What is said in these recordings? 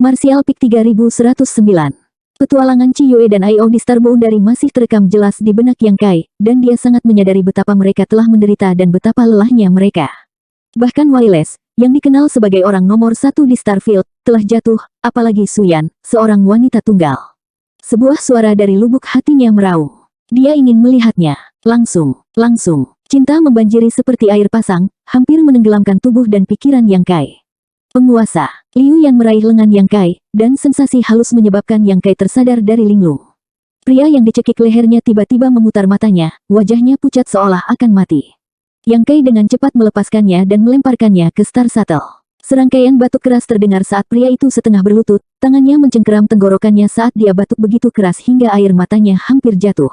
Martial Peak 3109. Petualangan Chiyue dan Ai di Star Boundary masih terekam jelas di benak Yang Kai, dan dia sangat menyadari betapa mereka telah menderita dan betapa lelahnya mereka. Bahkan Wireless, yang dikenal sebagai orang nomor satu di Starfield, telah jatuh, apalagi Suyan, seorang wanita tunggal. Sebuah suara dari lubuk hatinya meraung. Dia ingin melihatnya. Langsung. Cinta membanjiri seperti air pasang, hampir menenggelamkan tubuh dan pikiran Yang Kai. Penguasa. Liu Yan meraih lengan Yang Kai, dan sensasi halus menyebabkan Yang Kai tersadar dari linglung. Pria yang dicekik lehernya tiba-tiba memutar matanya, wajahnya pucat seolah akan mati. Yang Kai dengan cepat melepaskannya dan melemparkannya ke Star Shuttle. Serangkaian batuk keras terdengar saat pria itu setengah berlutut, tangannya mencengkeram tenggorokannya saat dia batuk begitu keras hingga air matanya hampir jatuh.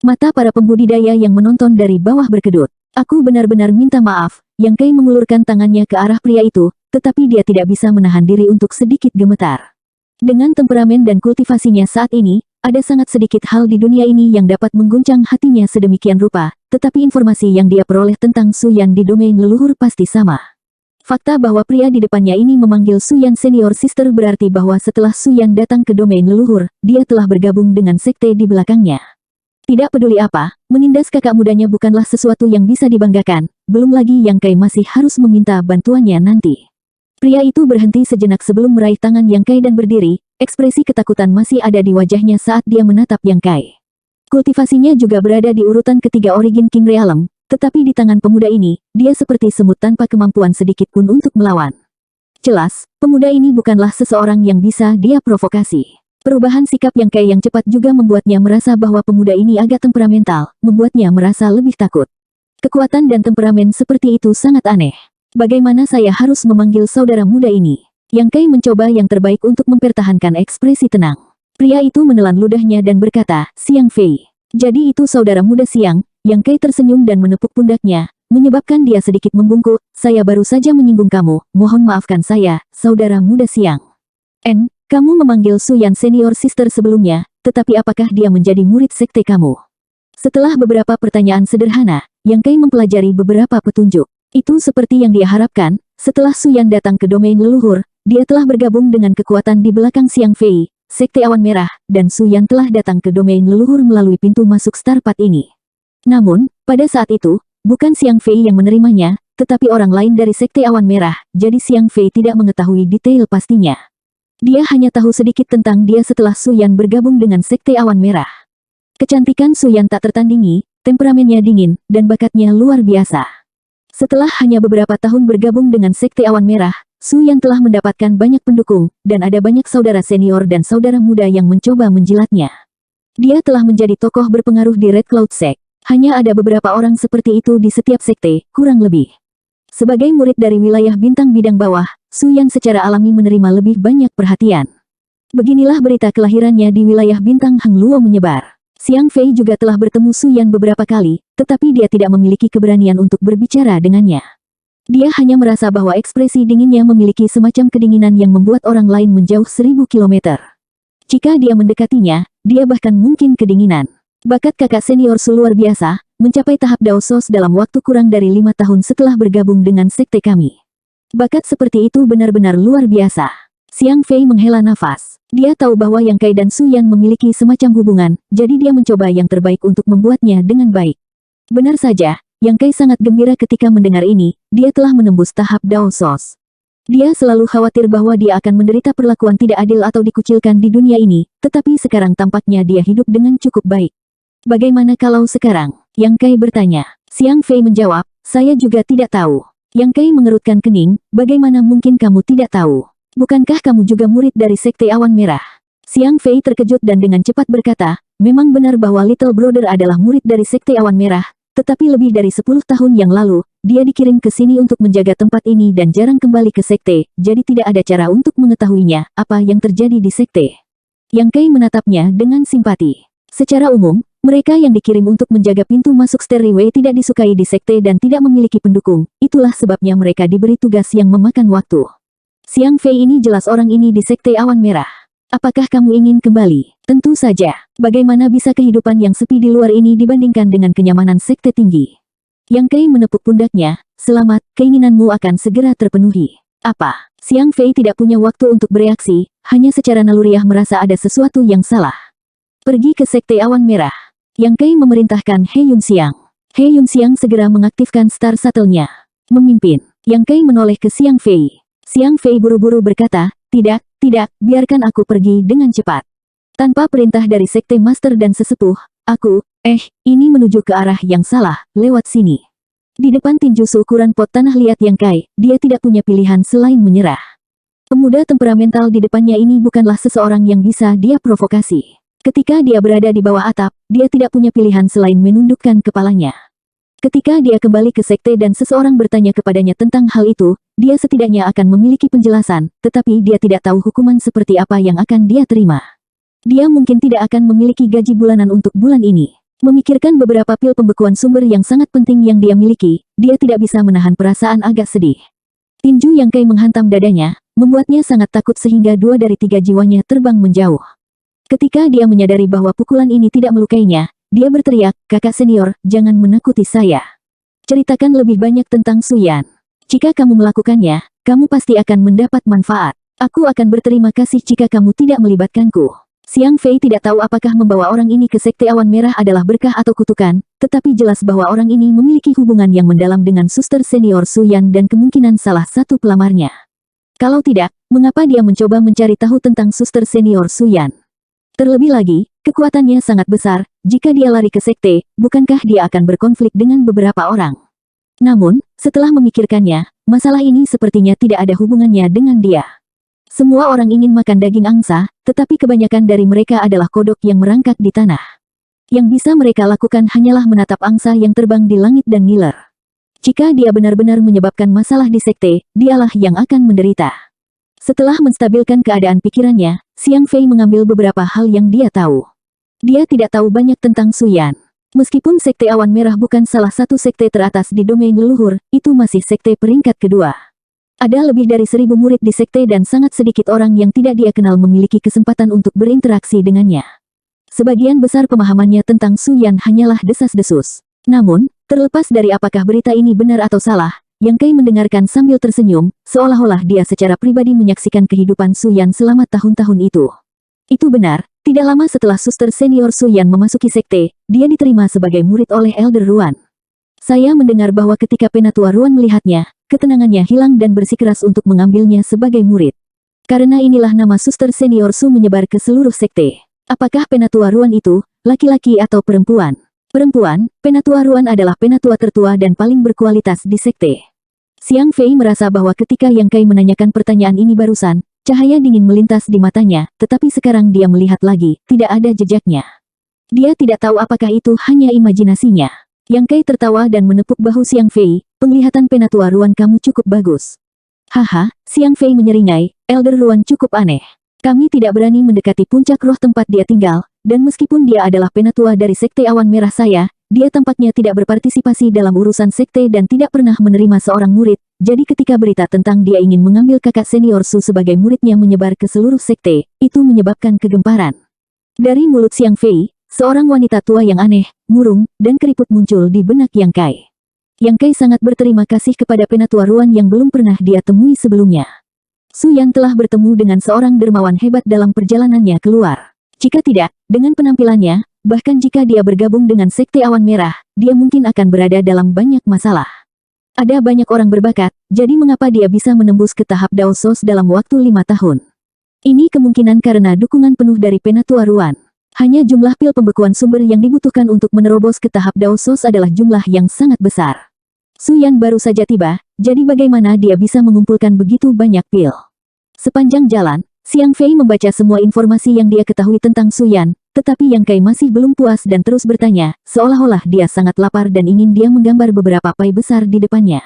Mata para pembudidaya yang menonton dari bawah berkedut. Aku benar-benar minta maaf, Yang Kai mengulurkan tangannya ke arah pria itu, tetapi dia tidak bisa menahan diri untuk sedikit gemetar. Dengan temperamen dan kultivasinya saat ini, ada sangat sedikit hal di dunia ini yang dapat mengguncang hatinya sedemikian rupa, tetapi informasi yang dia peroleh tentang Suyan di domain leluhur pasti sama. Fakta bahwa pria di depannya ini memanggil Suyan Senior Sister berarti bahwa setelah Suyan datang ke domain leluhur, dia telah bergabung dengan sekte di belakangnya. Tidak peduli apa, menindas kakak mudanya bukanlah sesuatu yang bisa dibanggakan, belum lagi Yang Kai masih harus meminta bantuannya nanti. Pria itu berhenti sejenak sebelum meraih tangan Yang Kai dan berdiri, ekspresi ketakutan masih ada di wajahnya saat dia menatap Yang Kai. Kultivasinya juga berada di urutan ketiga Origin King Realm, tetapi di tangan pemuda ini, dia seperti semut tanpa kemampuan sedikit pun untuk melawan. Jelas, pemuda ini bukanlah seseorang yang bisa dia provokasi. Perubahan sikap Yang Kai yang cepat juga membuatnya merasa bahwa pemuda ini agak temperamental, membuatnya merasa lebih takut. Kekuatan dan temperamen seperti itu sangat aneh. Bagaimana saya harus memanggil saudara muda ini? Yang Kai mencoba yang terbaik untuk mempertahankan ekspresi tenang. Pria itu menelan ludahnya dan berkata, Xiang Fei. Jadi itu saudara muda Xiang. Yang Kai tersenyum dan menepuk pundaknya, menyebabkan dia sedikit membungkuk. Saya baru saja menyinggung kamu, mohon maafkan saya, saudara muda Xiang. Kamu memanggil Suyan Senior Sister sebelumnya, tetapi apakah dia menjadi murid sekte kamu? Setelah beberapa pertanyaan sederhana, Yang Kai mempelajari beberapa petunjuk. Itu seperti yang dia harapkan, setelah Suyan datang ke domain leluhur, dia telah bergabung dengan kekuatan di belakang Xiang Fei, Sekte Awan Merah, dan Suyan telah datang ke domain leluhur melalui pintu masuk Starpath ini. Namun, pada saat itu, bukan Xiang Fei yang menerimanya, tetapi orang lain dari Sekte Awan Merah, jadi Xiang Fei tidak mengetahui detail pastinya. Dia hanya tahu sedikit tentang dia setelah Suyan bergabung dengan Sekte Awan Merah. Kecantikan Suyan tak tertandingi, temperamennya dingin, dan bakatnya luar biasa. Setelah hanya beberapa tahun bergabung dengan Sekte Awan Merah, Suyan telah mendapatkan banyak pendukung, dan ada banyak saudara senior dan saudara muda yang mencoba menjilatnya. Dia telah menjadi tokoh berpengaruh di Red Cloud Sect. Hanya ada beberapa orang seperti itu di setiap sekte, kurang lebih. Sebagai murid dari wilayah bintang bidang bawah, Suyan secara alami menerima lebih banyak perhatian. Beginilah berita kelahirannya di wilayah bintang Hang Luo menyebar. Xiang Fei juga telah bertemu Suyan beberapa kali, tetapi dia tidak memiliki keberanian untuk berbicara dengannya. Dia hanya merasa bahwa ekspresi dinginnya memiliki semacam kedinginan yang membuat orang lain menjauh 1000 kilometer. Jika dia mendekatinya, dia bahkan mungkin kedinginan. Bakat kakak senior Su luar biasa, mencapai tahap Daosos dalam waktu kurang dari 5 tahun setelah bergabung dengan sekte kami. Bakat seperti itu benar-benar luar biasa. Xiang Fei menghela nafas. Dia tahu bahwa Yang Kai dan Suyan memiliki semacam hubungan, jadi dia mencoba yang terbaik untuk membuatnya dengan baik. Benar saja, Yang Kai sangat gembira ketika mendengar ini, dia telah menembus tahap Daosos. Dia selalu khawatir bahwa dia akan menderita perlakuan tidak adil atau dikucilkan di dunia ini, tetapi sekarang tampaknya dia hidup dengan cukup baik. Bagaimana kalau sekarang? Yang Kai bertanya. Xiang Fei menjawab, saya juga tidak tahu. Yang Kai mengerutkan kening, bagaimana mungkin kamu tidak tahu? Bukankah kamu juga murid dari Sekte Awan Merah? Xiang Fei terkejut dan dengan cepat berkata, memang benar bahwa Little Brother adalah murid dari Sekte Awan Merah, tetapi lebih dari 10 tahun yang lalu, dia dikirim ke sini untuk menjaga tempat ini dan jarang kembali ke sekte, jadi tidak ada cara untuk mengetahuinya, apa yang terjadi di sekte. Yang Kai menatapnya dengan simpati. Secara umum, mereka yang dikirim untuk menjaga pintu masuk stairway tidak disukai di sekte dan tidak memiliki pendukung, itulah sebabnya mereka diberi tugas yang memakan waktu. Xiang Fei ini jelas orang ini di Sekte Awan Merah. Apakah kamu ingin kembali? Tentu saja. Bagaimana bisa kehidupan yang sepi di luar ini dibandingkan dengan kenyamanan sekte tinggi? Yang Kai menepuk pundaknya, selamat, keinginanmu akan segera terpenuhi. Apa? Xiang Fei tidak punya waktu untuk bereaksi, hanya secara naluriah merasa ada sesuatu yang salah. Pergi ke Sekte Awan Merah. Yang Kai memerintahkan He Yunxiang. He Yunxiang segera mengaktifkan Star Shuttle-nya. Memimpin. Yang Kai menoleh ke Xiang Fei. Xiang Fei buru-buru berkata, tidak, biarkan aku pergi dengan cepat. Tanpa perintah dari Sekte Master dan Sesepuh, ini menuju ke arah yang salah, lewat sini. Di depan tinju seukuran pot tanah liat Yang Kai, dia tidak punya pilihan selain menyerah. Pemuda temperamental di depannya ini bukanlah seseorang yang bisa dia provokasi. Ketika dia berada di bawah atap, dia tidak punya pilihan selain menundukkan kepalanya. Ketika dia kembali ke sekte dan seseorang bertanya kepadanya tentang hal itu, dia setidaknya akan memiliki penjelasan, tetapi dia tidak tahu hukuman seperti apa yang akan dia terima. Dia mungkin tidak akan memiliki gaji bulanan untuk bulan ini. Memikirkan beberapa pil pembekuan sumber yang sangat penting yang dia miliki, dia tidak bisa menahan perasaan agak sedih. Tinju Yang Kai menghantam dadanya, membuatnya sangat takut sehingga 2 dari 3 jiwanya terbang menjauh. Ketika dia menyadari bahwa pukulan ini tidak melukainya, dia berteriak, kakak senior, jangan menakuti saya. Ceritakan lebih banyak tentang Su Yan. Jika kamu melakukannya, kamu pasti akan mendapat manfaat. Aku akan berterima kasih jika kamu tidak melibatkanku. Xiang Fei tidak tahu apakah membawa orang ini ke Sekte Awan Merah adalah berkah atau kutukan, tetapi jelas bahwa orang ini memiliki hubungan yang mendalam dengan suster senior Su Yan dan kemungkinan salah satu pelamarnya. Kalau tidak, mengapa dia mencoba mencari tahu tentang suster senior Su Yan? Terlebih lagi, kekuatannya sangat besar, jika dia lari ke sekte, bukankah dia akan berkonflik dengan beberapa orang? Namun, setelah memikirkannya, masalah ini sepertinya tidak ada hubungannya dengan dia. Semua orang ingin makan daging angsa, tetapi kebanyakan dari mereka adalah kodok yang merangkak di tanah. Yang bisa mereka lakukan hanyalah menatap angsa yang terbang di langit dan ngiler. Jika dia benar-benar menyebabkan masalah di sekte, dialah yang akan menderita. Setelah menstabilkan keadaan pikirannya, Xiang Fei mengambil beberapa hal yang dia tahu. Dia tidak tahu banyak tentang Su Yan. Meskipun Sekte Awan Merah bukan salah satu sekte teratas di domain leluhur, itu masih sekte peringkat kedua. Ada lebih dari 1000 murid di sekte dan sangat sedikit orang yang tidak dia kenal memiliki kesempatan untuk berinteraksi dengannya. Sebagian besar pemahamannya tentang Su Yan hanyalah desas-desus. Namun, terlepas dari apakah berita ini benar atau salah, Yang Kai mendengarkan sambil tersenyum, seolah-olah dia secara pribadi menyaksikan kehidupan Su Yan selama tahun-tahun itu. Itu benar, tidak lama setelah suster senior Su Yan memasuki sekte, dia diterima sebagai murid oleh Elder Ruan. Saya mendengar bahwa ketika Penatua Ruan melihatnya, ketenangannya hilang dan bersikeras untuk mengambilnya sebagai murid. Karena inilah nama suster senior Su menyebar ke seluruh sekte. Apakah Penatua Ruan itu, laki-laki atau perempuan? Perempuan, Penatua Ruan adalah penatua tertua dan paling berkualitas di sekte. Xiang Fei merasa bahwa ketika Yang Kai menanyakan pertanyaan ini barusan, cahaya dingin melintas di matanya, tetapi sekarang dia melihat lagi, tidak ada jejaknya. Dia tidak tahu apakah itu hanya imajinasinya. Yang Kai tertawa dan menepuk bahu Xiang Fei, penglihatan Penatua Ruan kamu cukup bagus. Haha, Xiang Fei menyeringai, Elder Ruan cukup aneh. Kami tidak berani mendekati puncak roh tempat dia tinggal, dan meskipun dia adalah penatua dari Sekte Awan Merah saya, dia tampaknya tidak berpartisipasi dalam urusan sekte dan tidak pernah menerima seorang murid, jadi ketika berita tentang dia ingin mengambil kakak senior Su sebagai muridnya menyebar ke seluruh sekte, itu menyebabkan kegemparan. Dari mulut Xiang Fei, seorang wanita tua yang aneh, murung, dan keriput muncul di benak Yang Kai. Yang Kai sangat berterima kasih kepada Penatua Ruan yang belum pernah dia temui sebelumnya. Su Yan telah bertemu dengan seorang dermawan hebat dalam perjalanannya keluar. Jika tidak, dengan penampilannya, bahkan jika dia bergabung dengan Sekte Awan Merah, dia mungkin akan berada dalam banyak masalah. Ada banyak orang berbakat, jadi mengapa dia bisa menembus ke tahap Daosos dalam waktu 5 tahun? Ini kemungkinan karena dukungan penuh dari Penatua Ruan. Hanya jumlah pil pembekuan sumber yang dibutuhkan untuk menerobos ke tahap Daosos adalah jumlah yang sangat besar. Su Yan baru saja tiba, jadi bagaimana dia bisa mengumpulkan begitu banyak pil? Sepanjang jalan, Xiang Fei membaca semua informasi yang dia ketahui tentang Su Yan, tetapi Yang Kai masih belum puas dan terus bertanya, seolah-olah dia sangat lapar dan ingin dia menggambar beberapa pai besar di depannya.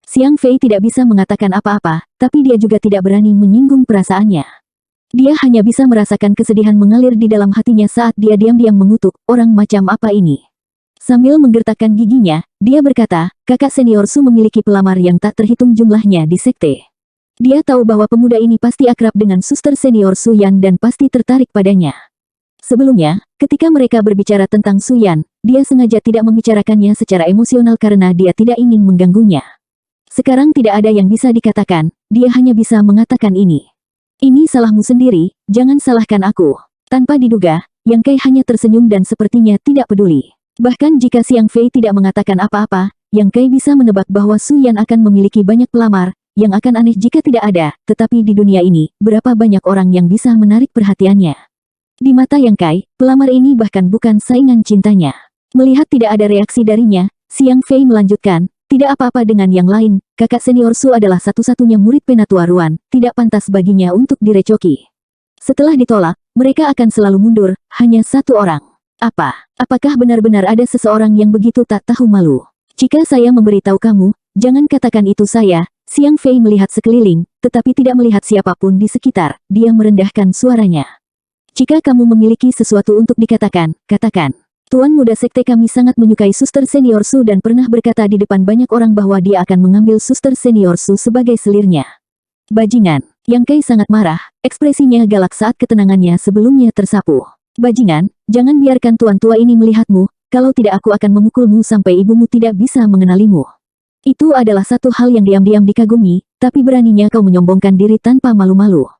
Xiang Fei tidak bisa mengatakan apa-apa, tapi dia juga tidak berani menyinggung perasaannya. Dia hanya bisa merasakan kesedihan mengalir di dalam hatinya saat dia diam-diam mengutuk, orang macam apa ini? Sambil menggertakkan giginya, dia berkata, kakak senior Su memiliki pelamar yang tak terhitung jumlahnya di sekte. Dia tahu bahwa pemuda ini pasti akrab dengan suster senior Su Yan dan pasti tertarik padanya. Sebelumnya, ketika mereka berbicara tentang Su Yan, dia sengaja tidak membicarakannya secara emosional karena dia tidak ingin mengganggunya. Sekarang tidak ada yang bisa dikatakan, dia hanya bisa mengatakan ini. Ini salahmu sendiri, jangan salahkan aku. Tanpa diduga, Yang Kai hanya tersenyum dan sepertinya tidak peduli. Bahkan jika Xiang Fei tidak mengatakan apa-apa, Yang Kai bisa menebak bahwa Su Yan akan memiliki banyak pelamar, yang akan aneh jika tidak ada, tetapi di dunia ini, berapa banyak orang yang bisa menarik perhatiannya. Di mata Yang Kai, pelamar ini bahkan bukan saingan cintanya. Melihat tidak ada reaksi darinya, Xiang Fei melanjutkan, tidak apa-apa dengan yang lain, kakak senior Su adalah satu-satunya murid penatua Ruan, tidak pantas baginya untuk direcoki. Setelah ditolak, mereka akan selalu mundur, hanya satu orang. Apakah benar-benar ada seseorang yang begitu tak tahu malu? Jika saya memberitahu kamu, jangan katakan itu saya. Xiang Fei melihat sekeliling, tetapi tidak melihat siapapun di sekitar, dia merendahkan suaranya. Jika kamu memiliki sesuatu untuk dikatakan, katakan. Tuan muda sekte kami sangat menyukai suster senior Su dan pernah berkata di depan banyak orang bahwa dia akan mengambil suster senior Su sebagai selirnya. Bajingan, Yang Kai sangat marah, ekspresinya galak saat ketenangannya sebelumnya tersapu. Bajingan, jangan biarkan tuan tua ini melihatmu, kalau tidak aku akan memukulmu sampai ibumu tidak bisa mengenalimu. Itu adalah satu hal yang diam-diam dikagumi, tapi beraninya kau menyombongkan diri tanpa malu-malu.